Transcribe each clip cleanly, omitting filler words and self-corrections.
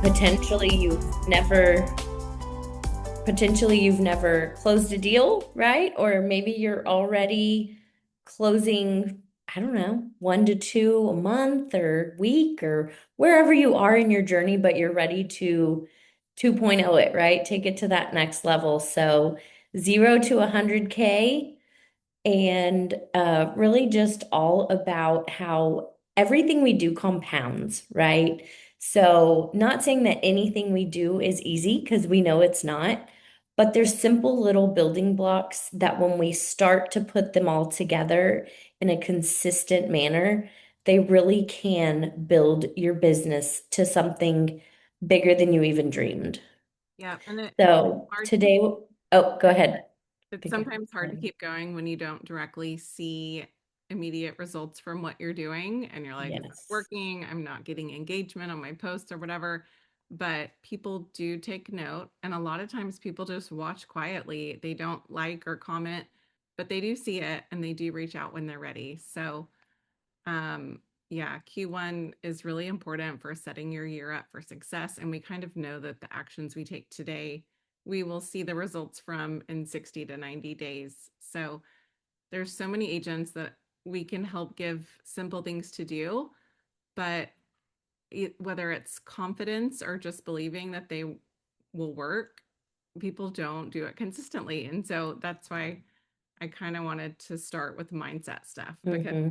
potentially you've never closed a deal, right? Or maybe you're already closing, I don't know, one to two a month or week or wherever you are in your journey, but you're ready to 2.0 it, right? Take it to that next level. So 0 to 100K and really just all about how everything we do compounds, right? So, not saying that anything we do is easy because we know it's not, but there's simple little building blocks that when we start to put them all together in a consistent manner, they really can build your business to something bigger than you even dreamed. Yeah, and it's So, hard to today, oh, go ahead. it's sometimes hard to keep going when you don't directly see immediate results from what you're doing and you're like, it's not Yes. working, I'm not getting engagement on my posts or whatever. But people do take note, and a lot of times people just watch quietly. They don't like or comment, but they do see it and they do reach out when they're ready. So, yeah, Q1 is really important for setting your year up for success. And we kind of know that the actions we take today, we will see the results from in 60 to 90 days. So there's so many agents that we can help give simple things to do, but whether it's confidence or just believing that they will work, people don't do it consistently. And so that's why I kind of wanted to start with mindset stuff because Hmm.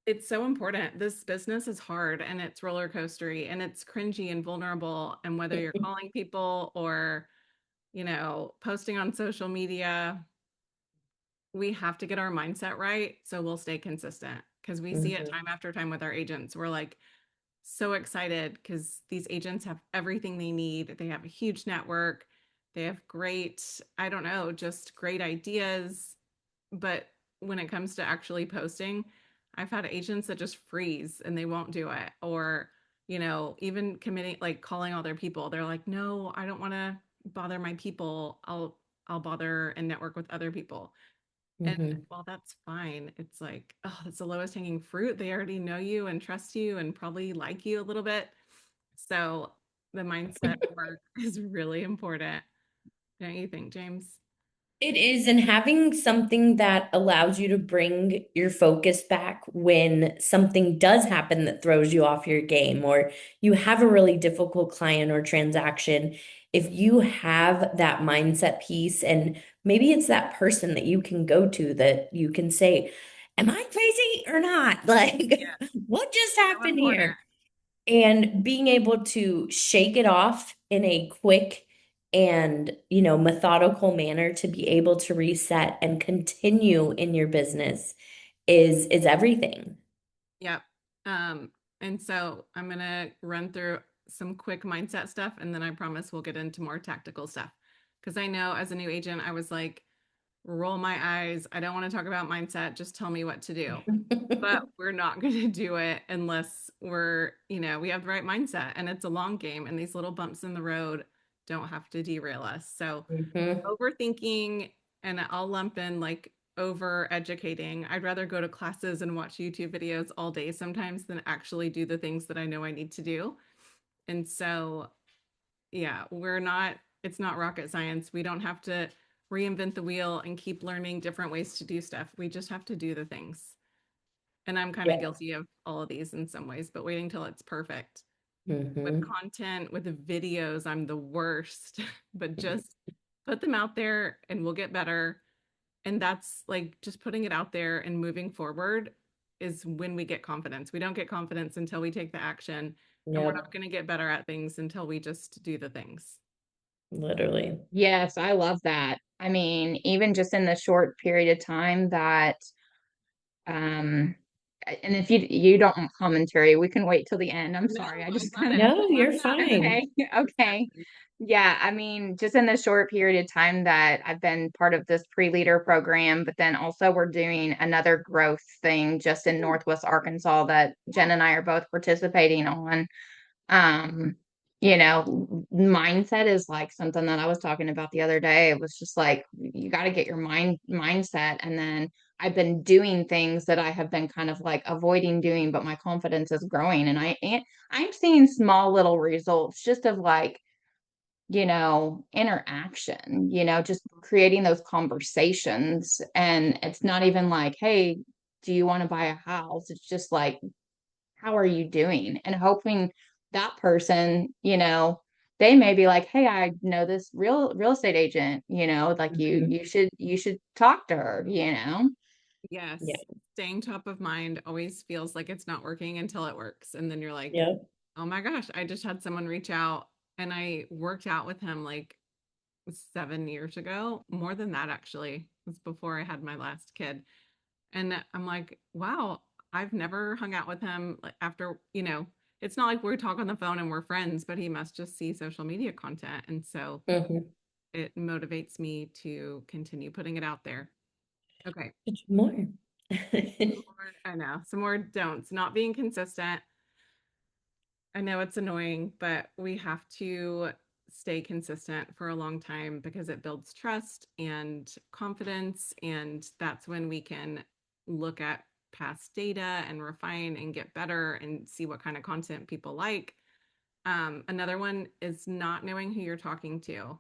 it's so important. This business is hard and it's roller coastery and it's cringy and vulnerable. And whether you're calling people or, posting on social media, we have to get our mindset right so we'll stay consistent because we see it time after time with our agents. We're like so excited because these agents have everything they need. They have a huge network. They have great, I don't know, just great ideas. But when it comes to actually posting, I've had agents that just freeze and they won't do it. Or, even committing, like calling all their people. They're like, no, I don't want to bother my people. I'll bother and network with other people. And Hmm. while that's fine, it's like, oh, that's the lowest hanging fruit. They already know you and trust you and probably like you a little bit. So the mindset work is really important. Don't you think, James? It is, and having something that allows you to bring your focus back when something does happen that throws you off your game, or you have a really difficult client or transaction. If you have that mindset piece, and maybe it's that person that you can go to that you can say, am I crazy or not? Like, Yeah, what just so happened important. here? And being able to shake it off in a quick and methodical manner to be able to reset and continue in your business is everything. Yep. Um, and so I'm gonna run through some quick mindset stuff and then I promise we'll get into more tactical stuff. Because I know as a new agent, I was like, roll my eyes. I don't want to talk about mindset. Just tell me what to do. But we're not going to do it unless we have the right mindset and it's a long game and these little bumps in the road don't have to derail us. So Mhm. overthinking, and I'll lump in like over educating. I'd rather go to classes and watch YouTube videos all day sometimes than actually do the things that I know I need to do. And so, yeah, it's not rocket science. We don't have to reinvent the wheel and keep learning different ways to do stuff. We just have to do the things. And I'm kind of Yeah. guilty of all of these in some ways, but waiting till it's perfect. With Hmm. content, with the videos, I'm the worst, but just put them out there and we'll get better. And that's like just putting it out there and moving forward is when we get confidence. We don't get confidence until we take the action, and we're not Yep, going to get better at things until we just do the things. literally. Yes, I love that. I mean, even just in the short period of time that, um, and if you don't want commentary, we can wait till the end. I'm No, sorry. I I just love kind it. of, No, Love you're chatting with fine. okay, okay. you. Yeah, I mean, just in the short period of time that I've been part of this pre-leader program, but then also we're doing another growth thing just in Ooh, Northwest Arkansas that yeah. Jen and I are both participating on. Um, mindset is like something that I was talking about the other day. It was just like you got to get your mindset, and then I've been doing things that I have been kind of like avoiding doing, but my confidence is growing, and I'm seeing small little results just of like interaction, just creating those conversations. And it's not even like, hey, do you want to buy a house? It's just like, how are you doing? And hoping that person, they may be like, hey, I know this real estate agent, like Mhm. you should talk to her, Yeah. Yes. Staying top of mind always feels like it's not working until it works. And then you're like, Yep. oh my gosh, I just had someone reach out and I worked out with him like 7 years ago, more than that, actually. It was before I had my last kid. And I'm like, wow, I've never hung out with him like, after, it's not like we talk on the phone and we're friends, but he must just see social media content. And so Mhm. it motivates me to continue putting it out there. Okay. It's more. I know some more don'ts. Not being consistent. I know it's annoying, but we have to stay consistent for a long time because it builds trust and confidence. And that's when we can look at past data and refine and get better and see what kind of content people like. Another one is not knowing who you're talking to.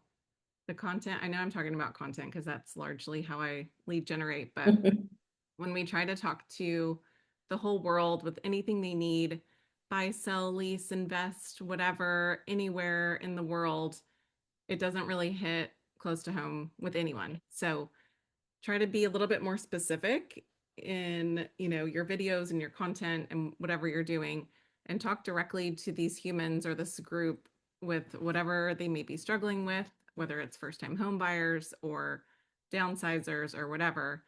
The content, I know I'm talking about content because that's largely how I lead generate, but when we try to talk to the whole world with anything they need, buy, sell, lease, invest, whatever, anywhere in the world, it doesn't really hit close to home with anyone. So try to be a little bit more specific in, your videos and your content and whatever you're doing, and talk directly to these humans or this group with whatever they may be struggling with, whether it's first-time home buyers or downsizers or whatever.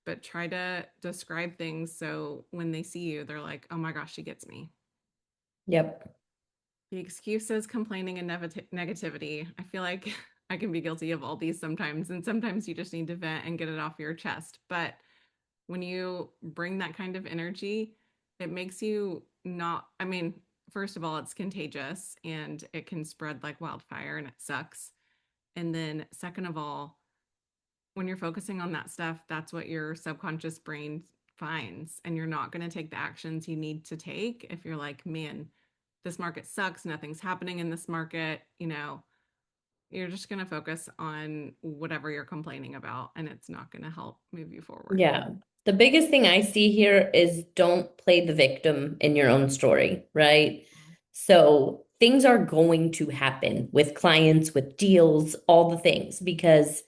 But try to describe things so when they see you, they're like, oh my gosh, she gets me. Yep. The excuses, complaining, and negativity. I feel like I can be guilty of all these sometimes. And sometimes you just need to vent and get it off your chest. But when you bring that kind of energy, it makes you not, I mean, first of all, it's contagious and it can spread like wildfire and it sucks. And then, second of all, when you're focusing on that stuff, that's what your subconscious brain finds. And you're not going to take the actions you need to take if you're like, man, this market sucks. Nothing's happening in this market. You're just going to focus on whatever you're complaining about, and it's not going to help move you forward. Yeah. The biggest thing I see here is don't play the victim in your own story, right? So things are going to happen with clients, with deals, all the things, because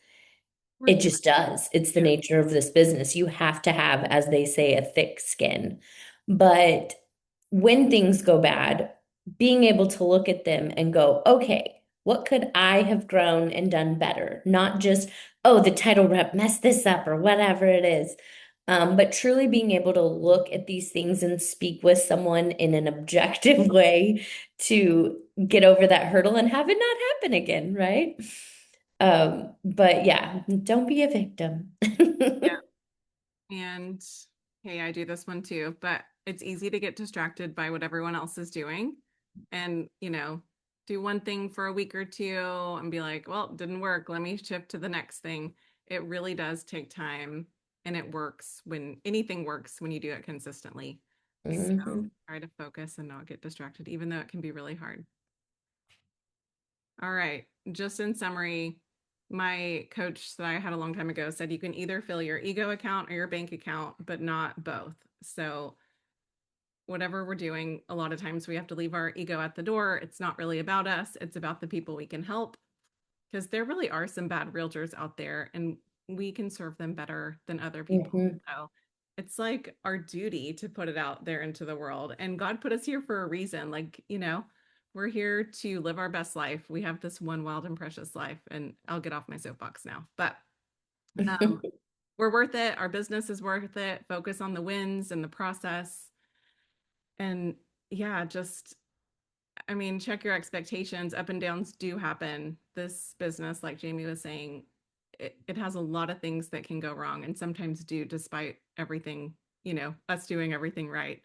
We're it human. just does. It's the Yeah. nature of this business. You have to have, as they say, a thick skin. But when things go bad, being able to look at them and go, okay, what could I have grown and done better? Not just, oh, the title rep messed this up or whatever it is. But truly being able to look at these things and speak with someone in an objective way to get over that hurdle and have it not happen again, right? But yeah, don't be a victim. Yeah. And hey, I do this one too, but it's easy to get distracted by what everyone else is doing and, do one thing for a week or two and be like, well, it didn't work. Let me shift to the next thing. It really does take time, and it works when anything works when you do it consistently. So Mhm. try to focus and not get distracted, even though it can be really hard. All right. Just in summary, my coach that I had a long time ago said you can either fill your ego account or your bank account, but not both. So, whatever we're doing, a lot of times we have to leave our ego at the door. It's not really about us, it's about the people we can help, because there really are some bad realtors out there and we can serve them better than other people. Mhm. So it's like our duty to put it out there into the world. And God put us here for a reason. Like, we're here to live our best life. We have this one wild and precious life. And I'll get off my soapbox now. But um, we're worth it. Our business is worth it. Focus on the wins and the process. And yeah, just I mean, check your expectations. Up and downs do happen. This business, like Jamie was saying, it has a lot of things that can go wrong and sometimes do despite everything, us doing everything right.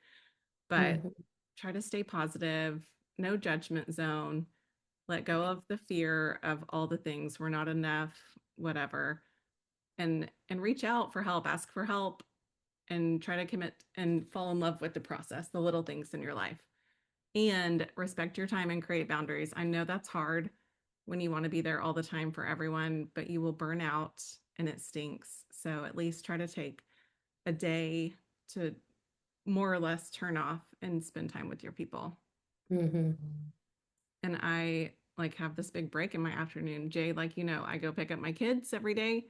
But Mhm. try to stay positive, no judgment zone. let go of the fear of all the things we're not enough, whatever, and reach out for help, ask for help, and try to commit and fall in love with the process, the little things in your life, and respect your time and create boundaries. I know that's hard when you want to be there all the time for everyone, but you will burn out and it stinks. So at least try to take a day to more or less turn off and spend time with your people. Hmm. And I like have this big break in my afternoon. Jay, like, I go pick up my kids every day.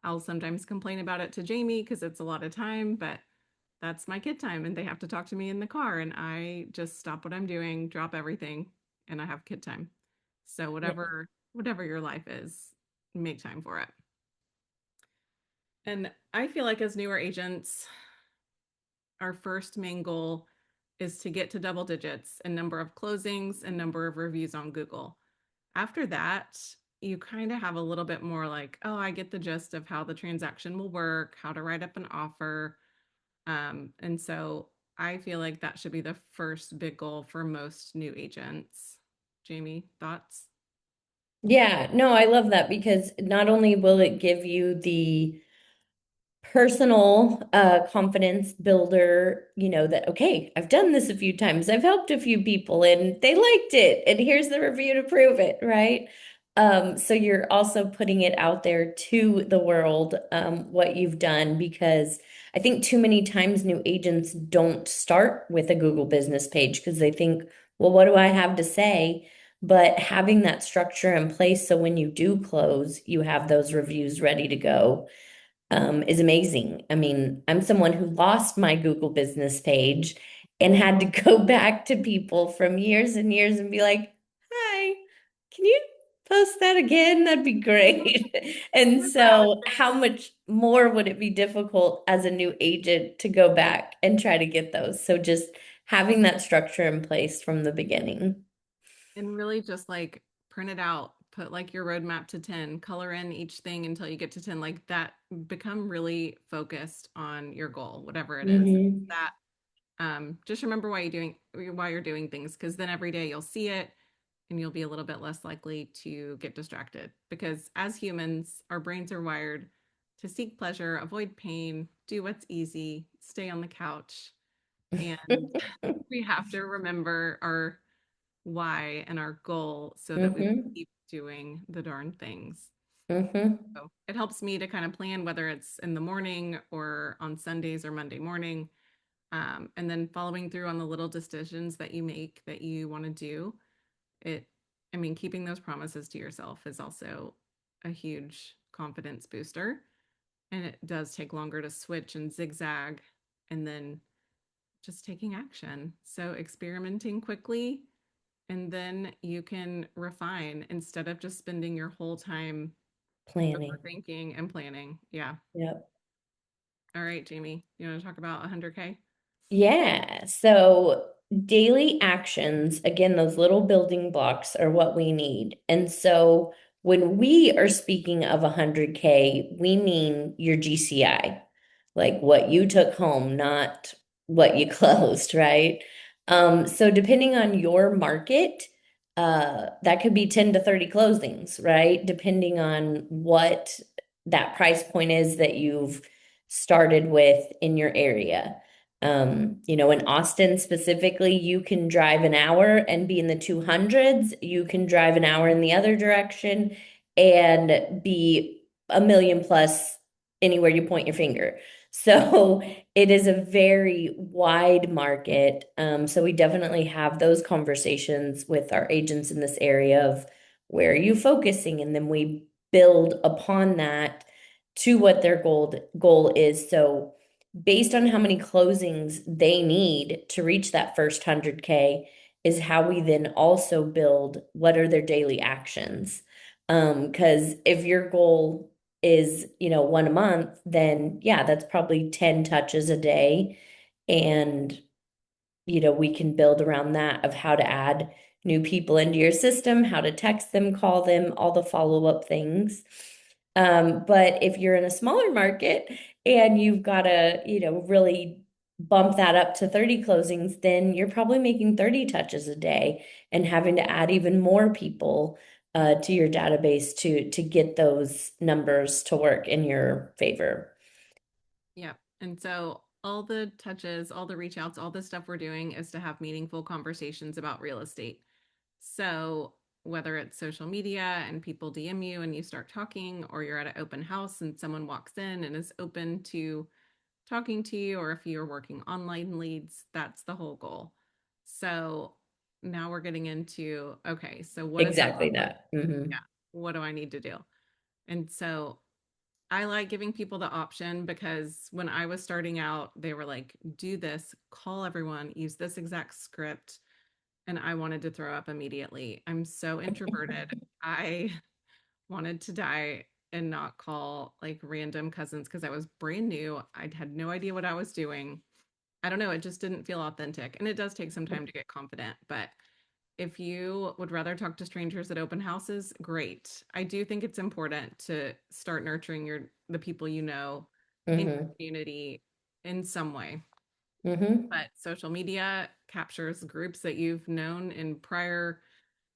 I'll sometimes complain about it to Jamie because it's a lot of time, but that's my kid time and they have to talk to me in the car. And I just stop what I'm doing, drop everything, and I have kid time. So Yeah. whatever your life is, make time for it. And I feel like as newer agents, our first main goal is to get to double digits in number of closings and number of reviews on Google. After that, you kind of have a little bit more like, oh, I get the gist of how the transaction will work, how to write up an offer. And so I feel like that should be the first big goal for most new agents. Jamie, thoughts? Yeah, no, I love that because not only will it give you the personal confidence builder, that okay, I've done this a few times. I've helped a few people and they liked it and here's the review to prove it, right? So you're also putting it out there to the world, what you've done, because I think too many times new agents don't start with a Google business page because they think, well, what do I have to say? But having that structure in place so when you do close, you have those reviews ready to go, is amazing. I mean, I'm someone who lost my Google business page and had to go back to people from years and years and be like, hi, can you post that again? That'd be great. And so, how much more would it be difficult as a new agent to go back and try to get those? So, just having that structure in place from the beginning. And really just like print it out, put like your roadmap to 10, color in each thing until you get to 10, like that, become really focused on your goal, whatever it is. Hmm. That just remember why you're doing things, because then every day you'll see it and you'll be a little bit less likely to get distracted. Because as humans, our brains are wired to seek pleasure, avoid pain, do what's easy, stay on the couch. And we have to remember our why and our goal so that we Hmm. keep doing the darn things. Hmm. So it helps me to kind of plan whether it's in the morning or on Sundays or Monday morning. And then following through on the little decisions that you make that you want to do. It, I mean, keeping those promises to yourself is also a huge confidence booster. And it does take longer to switch and zigzag and then just taking action. So experimenting quickly, and then you can refine instead of just spending your whole time Planning. overthinking and planning. Yeah. Yep. All right, Jamie, you want to talk about 100K? Yeah. So daily actions, again, those little building blocks are what we need. And so when we are speaking of 100K, we mean your GCI, like what you took home, not what you closed, right? So depending on your market, that could be 10 to 30 closings, right? Depending on what that price point is that you've started with in your area. In Austin specifically, you can drive an hour and be in the 200s. You can drive an hour in the other direction and be a million plus anywhere you point your finger. So it is a very wide market. So we definitely have those conversations with our agents in this area of where are you focusing? And then we build upon that to what their goal is. So based on how many closings they need to reach that first 100K is how we then also build what are their daily actions. Because if your goal is, one a month, then yeah, that's probably 10 touches a day. And, we can build around that of how to add new people into your system, how to text them, call them, all the follow-up things. But if you're in a smaller market and you've got to, really bump that up to 30 closings, then you're probably making 30 touches a day and having to add even more people to your database to get those numbers to work in your favor. Yep. And so all the touches, all the reach outs, all the stuff we're doing is to have meaningful conversations about real estate. So whether it's social media and people DM you and you start talking, or you're at an open house and someone walks in and is open to talking to you, or if you're working online leads, that's the whole goal. So now we're getting into, okay, so what does that Exactly look like? that. Yeah. What do I need to do? And so I like giving people the option, because when I was starting out, they were like, do this, call everyone, use this exact script. And I wanted to throw up immediately. I'm so introverted. I wanted to die and not call like random cousins because I was brand new. I had no idea what I was doing. I don't know. It just didn't feel authentic. And it does take some time to get confident. But if you would rather talk to strangers at open houses, great. I do think it's important to start nurturing the people you know in your Mm-hmm. community in some way. Mm-hmm. But social media captures groups that you've known in prior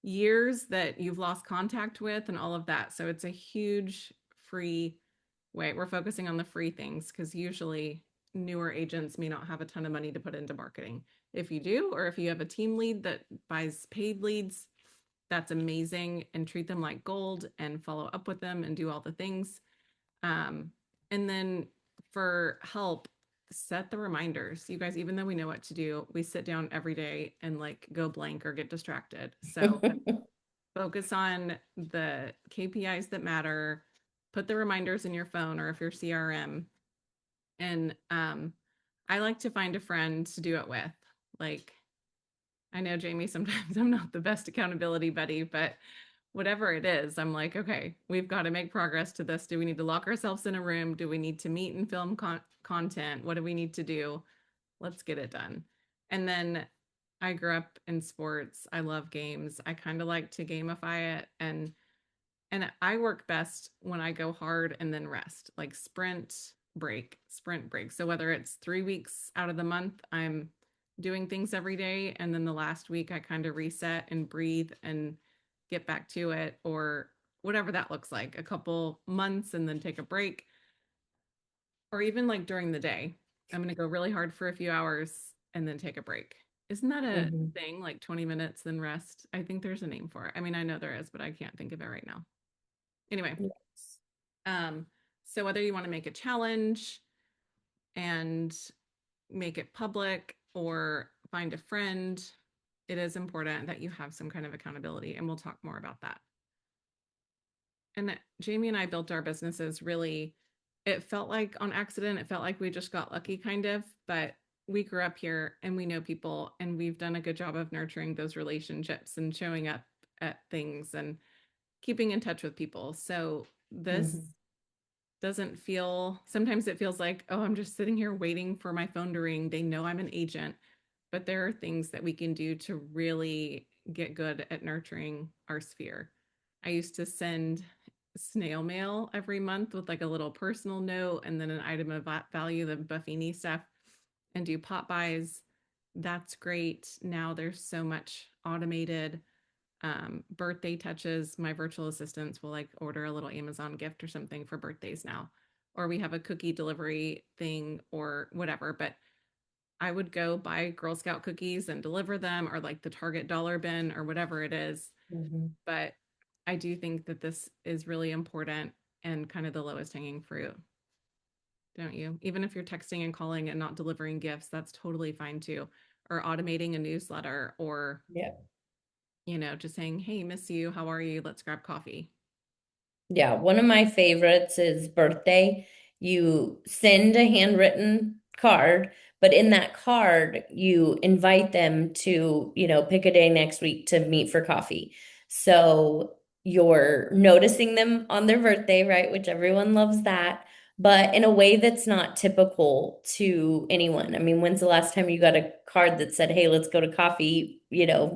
years that you've lost contact with and all of that. So it's a huge free way. We're focusing on the free things because usually newer agents may not have a ton of money to put into marketing. If you do, or if you have a team lead that buys paid leads, that's amazing, and treat them like gold and follow up with them and do all the things. Um, and then for help, set the reminders. You guys, even though we know what to do, we sit down every day and like go blank or get distracted. So focus on the KPIs that matter, put the reminders in your phone or if you're CRM. And I like to find a friend to do it with. Like, I know, Jamie, sometimes I'm not the best accountability buddy, but whatever it is, I'm like, okay, we've got to make progress to this. Do we need to lock ourselves in a room? Do we need to meet and film content? What do we need to do? Let's get it done. And then I grew up in sports. I love games. I kind of like to gamify it, and I work best when I go hard and then rest, like sprint break. So whether it's 3 weeks out of the month, I'm doing things every day. And then the last week, I kind of reset and breathe and get back to it, or whatever that looks like, a couple months and then take a break. Or even like during the day, I'm going to go really hard for a few hours and then take a break. Isn't that a Mm-hmm. thing, like 20 minutes, then rest? I think there's a name for it. I mean, I know there is, but I can't think of it right now. Anyway, Yes. um, so whether you want to make a challenge and make it public or find a friend, it is important that you have some kind of accountability, and we'll talk more about that. And Jamie and I built our businesses really, it felt like on accident. It felt like we just got lucky, kind of, but we grew up here and we know people, and we've done a good job of nurturing those relationships and showing up at things and keeping in touch with people. So this Mm-hmm. doesn't feel, sometimes it feels like, oh, I'm just sitting here waiting for my phone to ring. They know I'm an agent, but there are things that we can do to really get good at nurturing our sphere. I used to send snail mail every month with like a little personal note and then an item of value, the Buffini stuff, and do pop buys. That's great. Now there's so much automated birthday touches. My virtual assistants will like order a little Amazon gift or something for birthdays now, or we have a cookie delivery thing or whatever. But I would go buy Girl Scout cookies and deliver them, or like the Target dollar bin or whatever it is. Mm-hmm. But I do think that this is really important and kind of the lowest hanging fruit, don't you? Even if you're texting and calling and not delivering gifts, that's totally fine too. Or automating a newsletter, or, Yeah. just saying, hey, miss you. How are you? Let's grab coffee. Yeah, one of my favorites is birthday. You send a handwritten card, but in that card, you invite them to, pick a day next week to meet for coffee. So you're noticing them on their birthday, right? Which everyone loves that, but in a way that's not typical to anyone. I mean, when's the last time you got a card that said, "Hey, let's go to coffee,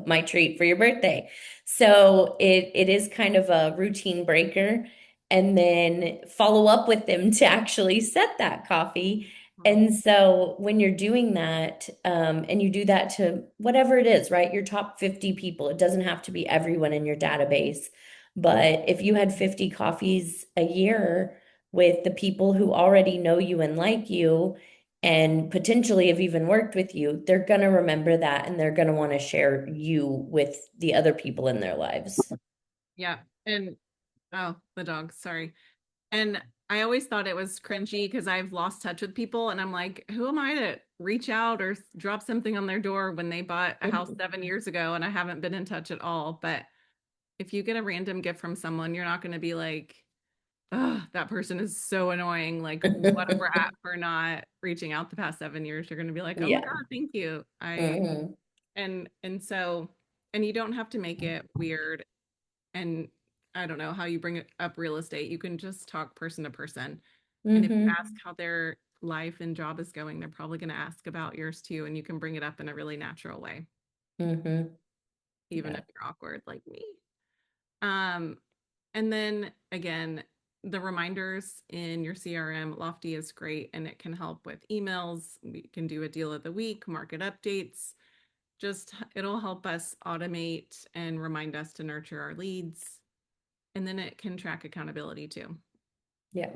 my treat for your birthday?" So it is kind of a routine breaker, and then follow up with them to actually set that coffee. Wow. And so when you're doing that, and you do that to whatever it is, right? Your top 50 people, it doesn't have to be everyone in your database. But if you had 50 coffees a year with the people who already know you and like you, and potentially have even worked with you, they're going to remember that and they're going to want to share you with the other people in their lives. Yeah. And oh, the dog, sorry. And I always thought it was cringy because I've lost touch with people and I'm like, who am I to reach out or drop something on their door when they bought a house 7 years ago and I haven't been in touch at all. But if you get a random gift from someone, you're not going to be like, oh, that person is so annoying. Like, what a brat for not reaching out the past 7 years. You're going to be like, oh my Yeah. God, thank you. Hmm. And so, and you don't have to make it weird. And I don't know how you bring up real estate. You can just talk person to person. And if you Hmm. ask how their life and job is going, they're probably going to ask about yours too. And you can bring it up in a really natural way, Hmm. even Yeah. if you're awkward like me. Um, and then again, the reminders in your CRM, Lofty is great and it can help with emails. We can do a deal of the week, market updates. Just it'll help us automate and remind us to nurture our leads. And then it can track accountability too. Yeah.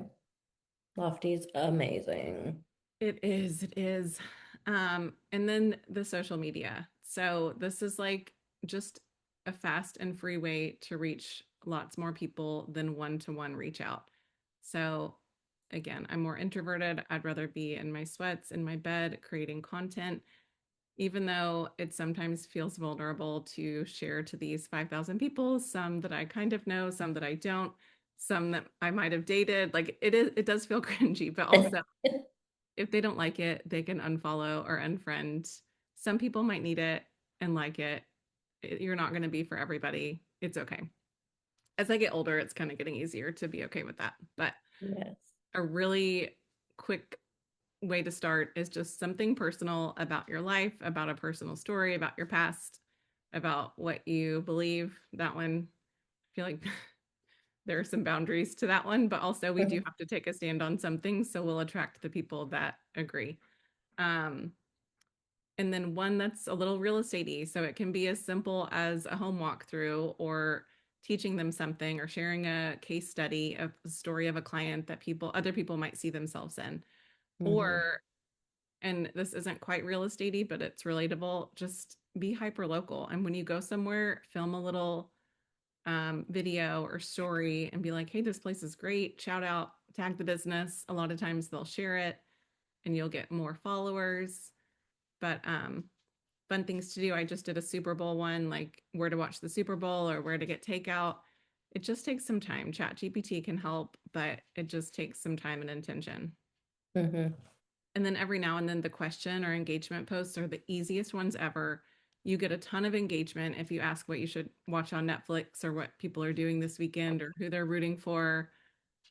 Lofty's amazing. It is, it is. And then the social media. So this is like just a fast and free way to reach lots more people than one-to-one reach out. So again, I'm more introverted. I'd rather be in my sweats in my bed creating content, even though it sometimes feels vulnerable to share to these 5,000 people, some that I kind of know, some that I don't, some that I might have dated. Like it does feel cringy, but also if they don't like it, they can unfollow or unfriend. Some people might need it and like it. You're not going to be for everybody. It's okay. As I get older, it's kind of getting easier to be okay with that. But Yes. a really quick way to start is just something personal about your life, about a personal story, about your past, about what you believe. That one, I feel like there are some boundaries to that one, but also we do have to take a stand on some things. So we'll attract the people that agree. Um, and then one that's a little real estatey. So it can be as simple as a home walkthrough or teaching them something or sharing a case study of a story of a client that other people might see themselves in. Hmm. Or, and this isn't quite real estatey, but it's relatable, just be hyper local. And when you go somewhere, film a little video or story and be like, hey, this place is great. Shout out, tag the business. A lot of times they'll share it and you'll get more followers. But fun things to do. I just did a Super Bowl one, like where to watch the Super Bowl or where to get takeout. It just takes some time. Chat GPT can help, but it just takes some time and intention. Hmm. And then every now and then the question or engagement posts are the easiest ones ever. You get a ton of engagement if you ask what you should watch on Netflix or what people are doing this weekend or who they're rooting for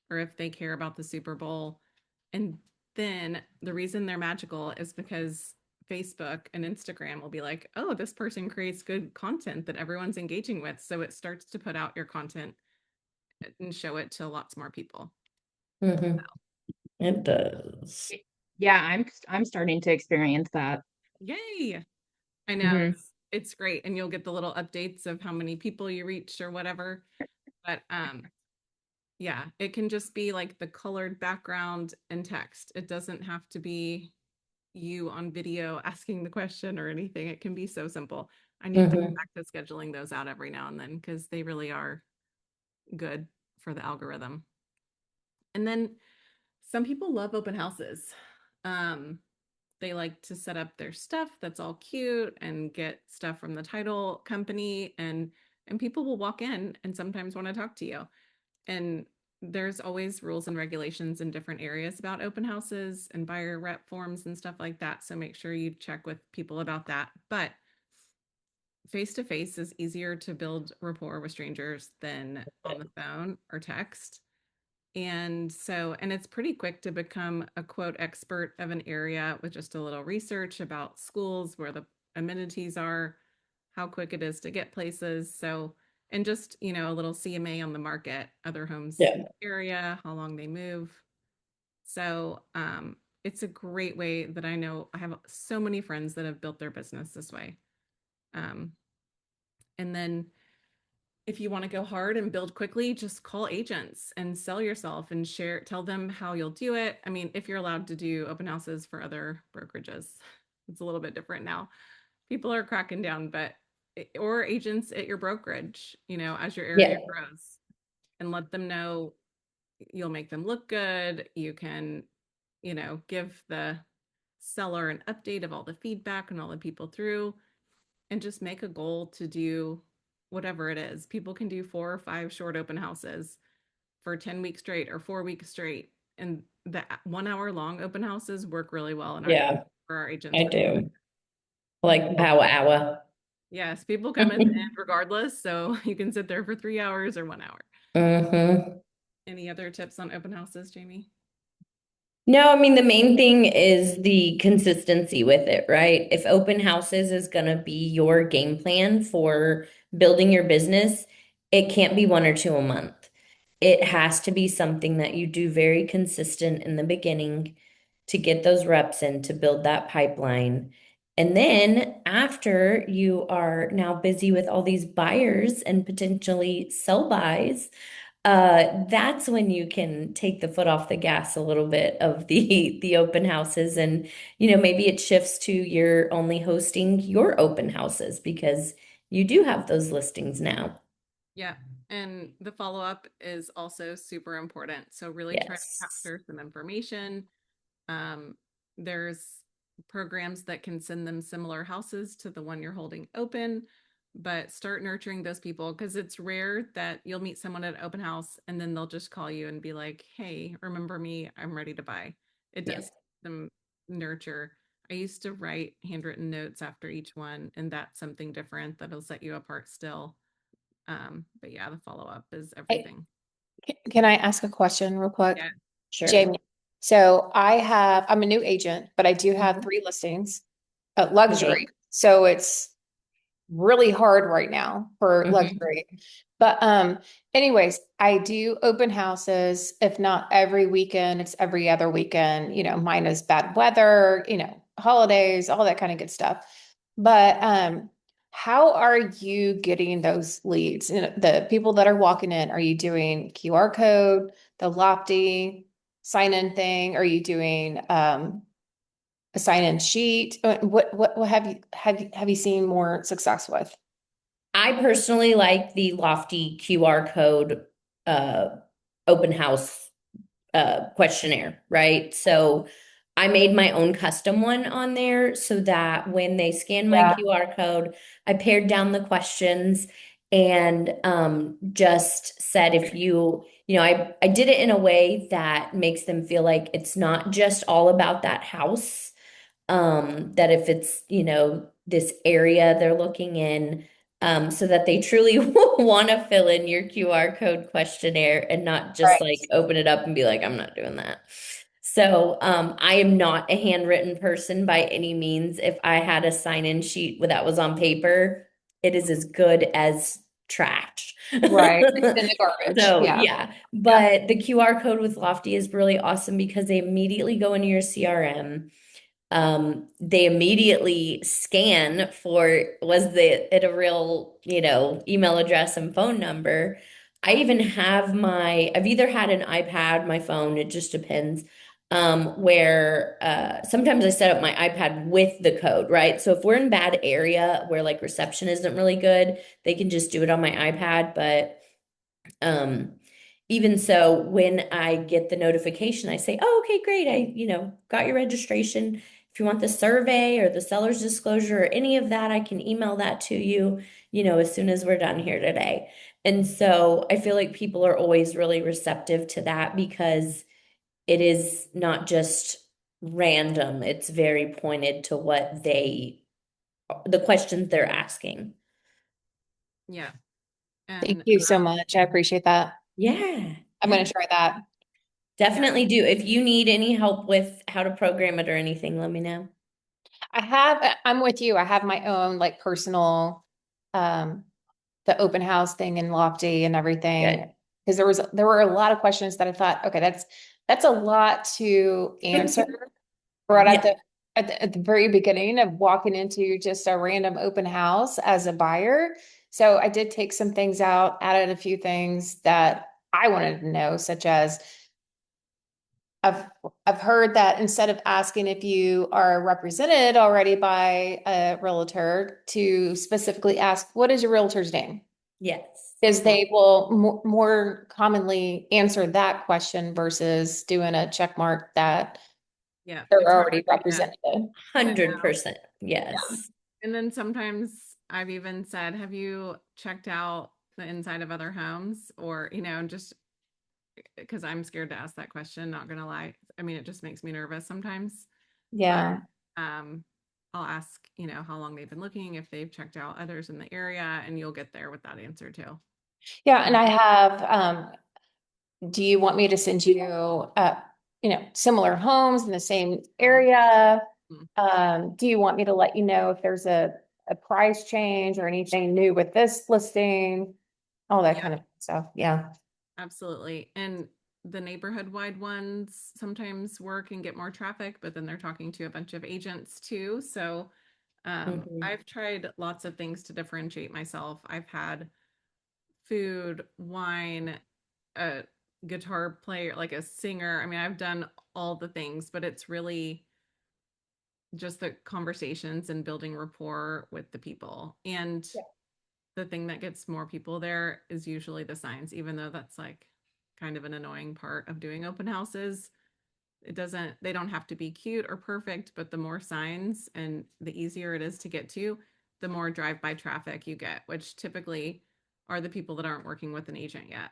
or if they care about the Super Bowl. And then the reason they're magical is because Facebook and Instagram will be like, oh, this person creates good content that everyone's engaging with. So it starts to put out your content and show it to lots more people. Hmm. It does. Yeah, I'm starting to experience that. Yay. I know Hmm. it's great. And you'll get the little updates of how many people you reached or whatever. But yeah, it can just be like the colored background and text. It doesn't have to be you on video asking the question or anything. It can be so simple. I need to get Hmm. back to scheduling those out every now and then because they really are good for the algorithm. And then some people love open houses. Um, they like to set up their stuff that's all cute and get stuff from the title company and people will walk in and sometimes want to talk to you. And there's always rules and regulations in different areas about open houses and buyer rep forms and stuff like that. So make sure you check with people about that. But face to face is easier to build rapport with strangers than on the phone or text. And it's pretty quick to become a quote expert of an area with just a little research about schools, where the amenities are, how quick it is to get places. So, and just, a little CMA on the market, other homes in Yeah. the area, how long they move. So, it's a great way that I know I have so many friends that have built their business this way. Um, and then if you want to go hard and build quickly, just call agents and sell yourself and tell them how you'll do it. I mean, if you're allowed to do open houses for other brokerages, it's a little bit different now. People are cracking down, but or agents at your brokerage, as your area Yeah. grows, and let them know you'll make them look good. You can, give the seller an update of all the feedback and all the people through, and just make a goal to do whatever it is. People can do 4 or 5 short open houses for 10 weeks straight or 4 weeks straight. And the 1 hour long open houses work really well in our Yeah, for our agents. I do. Like power hour. Yes, people come at the end regardless, so you can sit there for 3 hours or 1 hour. Mm-hmm. Any other tips on open houses, Jamie? No, I mean, the main thing is the consistency with it, right? If open houses is going to be your game plan for building your business, it can't be 1 or 2 a month. It has to be something that you do very consistent in the beginning to get those reps in to build that pipeline. And then after you are now busy with all these buyers and potentially sell buys, that's when you can take the foot off the gas a little bit of the open houses, and maybe it shifts to you're only hosting your open houses because you do have those listings now. Yeah. And the follow-up is also super important. So really try to Yes. capture some information. Um, there's programs that can send them similar houses to the one you're holding open, but start nurturing those people, because it's rare that you'll meet someone at an open house and then they'll just call you and be like, "Hey, remember me? I'm ready to buy." It Yeah. does take some nurture. I used to write handwritten notes after each one, and that's something different that'll set you apart still. But yeah, the follow-up is Hey, everything. can I ask a question real quick? Yeah. Sure. Jamie, I'm a new agent, but I do have Mhm. 3 listings at Okay. luxury. So it's really hard right now for Mhm. luxury. But anyways, I do open houses, if not every weekend, it's every other weekend, minus bad weather, holidays, all that kind of good stuff. But how are you getting those leads? The people that are walking in, are you doing QR code, the Lofty sign-in thing? Are you doing a sign-in sheet? What have you seen more success with? I personally like the Lofty QR code uh, open house questionnaire, right? So I made my own custom one on there so that when they scan my Yeah. QR code, I pared down the questions and just said if I did it in a way that makes them feel like it's not just all about that house, that if it's, this area they're looking in, so that they truly want to fill in your QR code questionnaire and not just Right. like open it up and be like, I'm not doing that. So, I am not a handwritten person by any means. If I had a sign-in sheet that was on paper, it is as good as trash. Right. It's in the garbage. So Yeah. yeah, Yeah. but the QR code with Lofty is really awesome because they immediately go into your CRM. They immediately scan for it a real, email address and phone number. I've either had an iPad, my phone, it just depends. Where sometimes I set up my iPad with the code, right? So if we're in bad area where like reception isn't really good, they can just do it on my iPad. But um, even so, when I get the notification, I say, "Oh, okay, great. Got your registration. If you want the survey or the seller's disclosure or any of that, I can email that to you, as soon as we're done here today." And so I feel like people are always really receptive to that because it is not just random. It's very pointed to the questions they're asking. Yeah. Thank And you so much. I appreciate that. Yeah. I'm Yeah. going to try that. yeah, Definitely do. If you need any help with how to program it or anything, let me know. I'm with you. I have my own like personal, um, the open house thing in Lofty and everything. Good. Because there were a lot of questions that I thought, okay, that's a lot to answer. right Yeah. at the very beginning of walking into just a random open house as a buyer. So I did take some things out, added a few things that I wanted to know, such as I've I've heard that instead of asking if you are represented already by a realtor, to specifically ask, what is your realtor's name? Yes. Because they will more commonly answer that question versus doing a check mark that Yeah, they're it's harder already to get. represented. I know. 100%. Yes. And then sometimes I've even said, have you checked out the inside of other homes? Or, just because I'm scared to ask that question, not gonna lie. I mean, it just makes me nervous sometimes. But Yeah. um, I'll ask, how long they've been looking, if they've checked out others in the area, and you'll get there with that answer too. Yeah. And I have, do you want me to send you, similar homes in the same area? Mhm. Do you want me to let you know if there's a price change or anything new with this listing? All that Yeah. kind of stuff. Yeah. Absolutely. And the neighborhood wide ones sometimes work and get more traffic, but then they're talking to a bunch of agents too. So Mhm. I've tried lots of things to differentiate myself. I've had food, wine, a guitar player, like a singer. I mean, I've done all the things, but it's really just the conversations and building rapport with the people. And Yeah. the thing that gets more people there is usually the signs, even though that's like kind of an annoying part of doing open houses. They don't have to be cute or perfect, but the more signs and the easier it is to get to, the more drive-by traffic you get, which typically are the people that aren't working with an agent yet.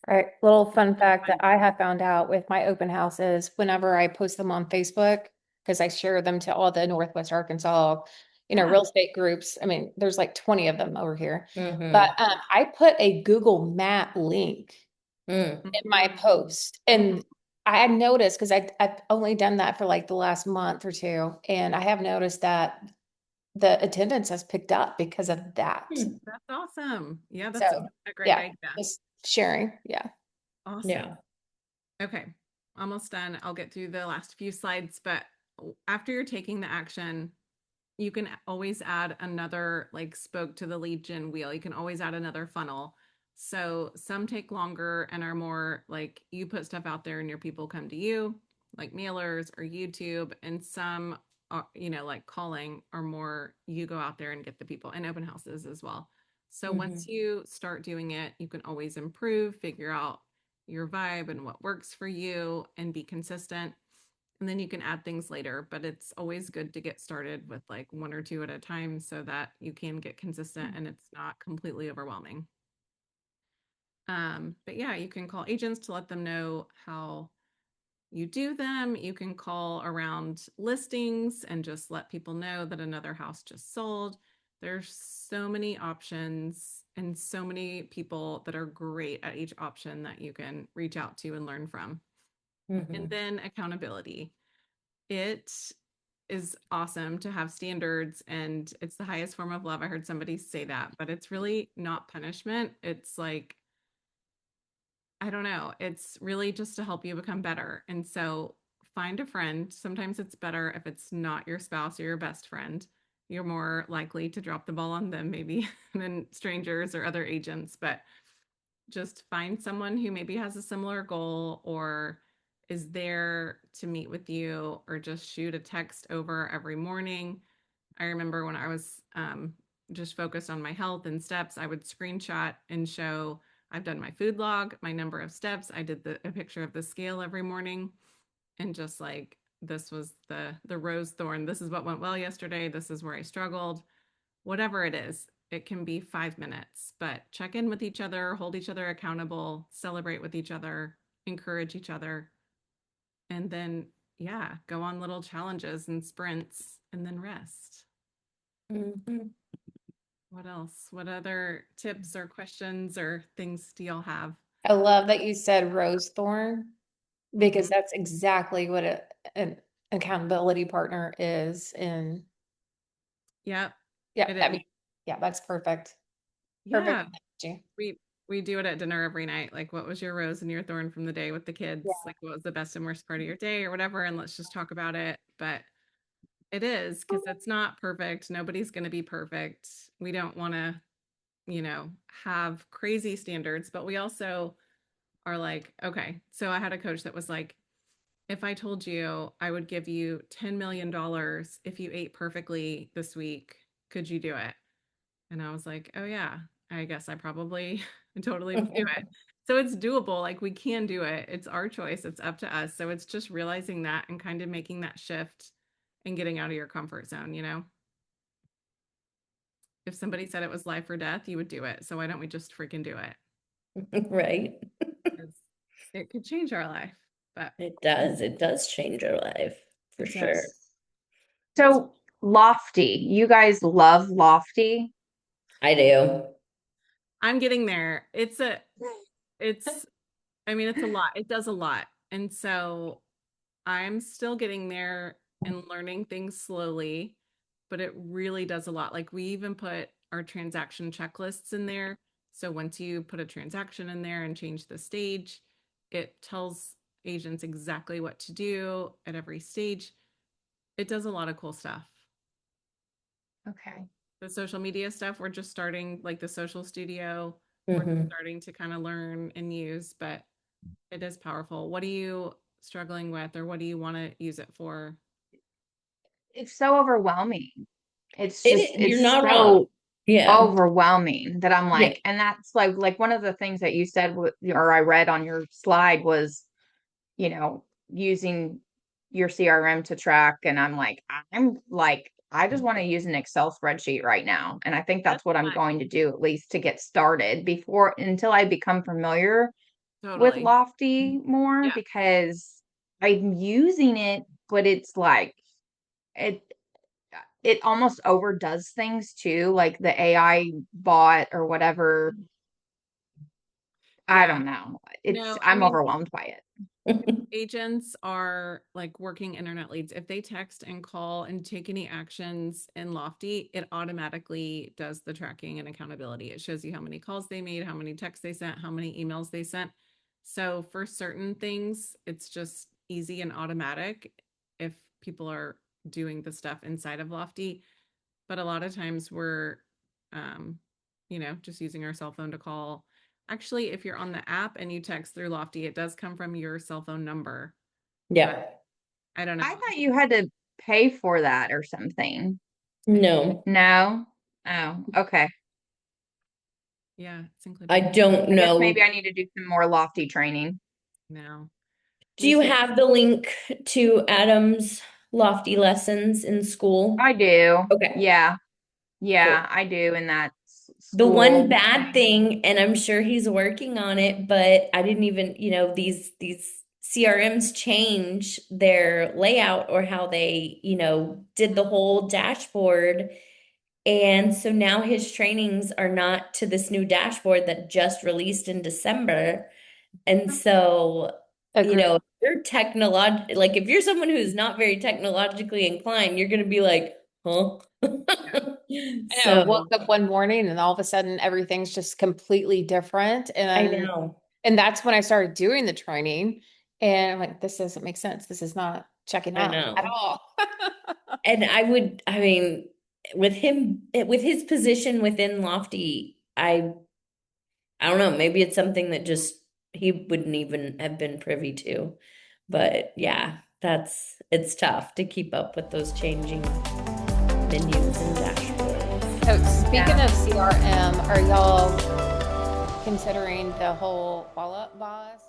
All right. Little fun fact that I have found out with my open houses, whenever I post them on Facebook, because I share them to all the Northwest Arkansas, Yeah. real estate groups. I mean, there's like 20 of them over here. But Mhm. I put a Google Map link Mm. in my Mhm. post. And I had noticed, because I've only done that for like the last month or two, and I have noticed that the attendance has picked up because of that. Hmm. That's awesome. Yeah, that's So a great yeah, idea. just sharing. Yeah. Awesome. Yeah. Okay, almost done. I'll get through the last few slides, but after you're taking the action, you can always add another like spoke to the lead gen wheel. You can always add another funnel. So some take longer and are more like you put stuff out there and your people come to you, like mailers or YouTube, and some are, like calling are more you go out there and get the people, and open houses as well. So once Mhm. you start doing it, you can always improve, figure out your vibe and what works for you and be consistent, and then you can add things later, but it's always good to get started with like one or two at a time so that you can get consistent and it's not completely overwhelming. But yeah, you can call agents to let them know how you do them. You can call around listings and just let people know that another house just sold. There's so many options and so many people that are great at each option that you can reach out to and learn from. And Mhm. then accountability. It is awesome to have standards, and it's the highest form of love. I heard somebody say that, but it's really not punishment. It's like, I don't know, it's really just to help you become better. And so find a friend. Sometimes it's better if it's not your spouse or your best friend. You're more likely to drop the ball on them, maybe, than strangers or other agents. But just find someone who maybe has a similar goal or is there to meet with you, or just shoot a text over every morning. I remember when I was just focused on my health and steps, I would screenshot and show I've done my food log, my number of steps. I did a picture of the scale every morning, and just like, this was the rose thorn. This is what went well yesterday. This is where I struggled. Whatever it is, it can be 5 minutes, but check in with each other, hold each other accountable, celebrate with each other, encourage each other, and then, yeah, go on little challenges and sprints and then rest. Mhm. What else? What other tips or questions or things do y'all have? I love that you said rose thorn, because Mhm. that's exactly what an accountability partner is. And Yep, yeah, it I is. mean, yeah, that's perfect. Perfect Yeah, analogy. we We do it at dinner every night. Like, what was your rose and your thorn from the day with the kids? Yeah. Like, what was the best and worst part of your day or whatever? And let's just talk about it. But it is because it's not perfect. Nobody's going to be perfect. We don't want to, have crazy standards, but we also are like, okay. So I had a coach that was like, if I told you I would give you $10 million if you ate perfectly this week, could you do it? And I was like, oh, yeah, I guess I probably totally would do it. So it's doable. Like we can do it. It's our choice. It's up to us. So it's just realizing that and kind of making that shift and getting out of your comfort zone. If somebody said it was life or death, you would do it. So why don't we just freaking do it? Right. 'Cause it could change our life. But It does. It does change our life for it sure. does. So Lofty, you guys love Lofty? I do. I'm getting there. It's I mean, it's a lot. It does a lot. And so I'm still getting there and learning things slowly, but it really does a lot. Like we even put our transaction checklists in there. So once you put a transaction in there and change the stage, it tells agents exactly what to do at every stage. It does a lot of cool stuff. Okay. The social media stuff, we're just starting, like the social studio, we're Mhm. starting to kind of learn and use, but it is powerful. What are you struggling with, or what do you want to use it for? It's so overwhelming. You're It's not wrong. so Yeah. overwhelming that I'm Yeah. like, and that's like one of the things that you said, or I read on your slide was, using your CRM to track. And I'm like, I just want to use an Excel spreadsheet right now. And I think That's that's what I'm fine. going to do, at least to get started until I become familiar with Totally. Lofty more, Yeah. because I'm using it, but it's like, it it almost overdoes things too, like the AI bot or whatever. I Yeah. don't know. No, I I'm mean, overwhelmed by it. agents are like working internet leads. If they text and call and take any actions in Lofty, it automatically does the tracking and accountability. It shows you how many calls they made, how many texts they sent, how many emails they sent. So for certain things, it's just easy and automatic if people are doing the stuff inside of Lofty. But a lot of times we're, um, just using our cell phone to call. Actually, if you're on the app and you text through Lofty, it does come from your cell phone number. Yeah. I don't know. I thought you had to pay for that or something. No, No? Oh, okay. Yeah, it's included I in don't I guess know. maybe I need to do some more Lofty training. now. Do We you should. have the link to Adam's Lofty lessons in school? I do. Okay, Yeah. cool. Yeah, I do in that The one school bad thing. thing, and I'm sure he's working on it, but I didn't even, these CRMs change their layout or how they, did the whole dashboard. And so now his trainings are not to this new dashboard that just released in December. And so, Agree. if if you're someone who's not very technologically inclined, you're going to be like, huh? I know, So woke up one morning and all of a sudden everything's just completely different. I And know, and that's when I started doing the training. And I'm like, this doesn't make sense. This is not checking I out at know. all. And I mean, with his position within Lofty, I don't know, maybe it's something that just he wouldn't even have been privy to. But yeah, it's tough to keep up with those changing menus and So dashboards. speaking Yeah. of CRM, are y'all considering the whole follow-up boss?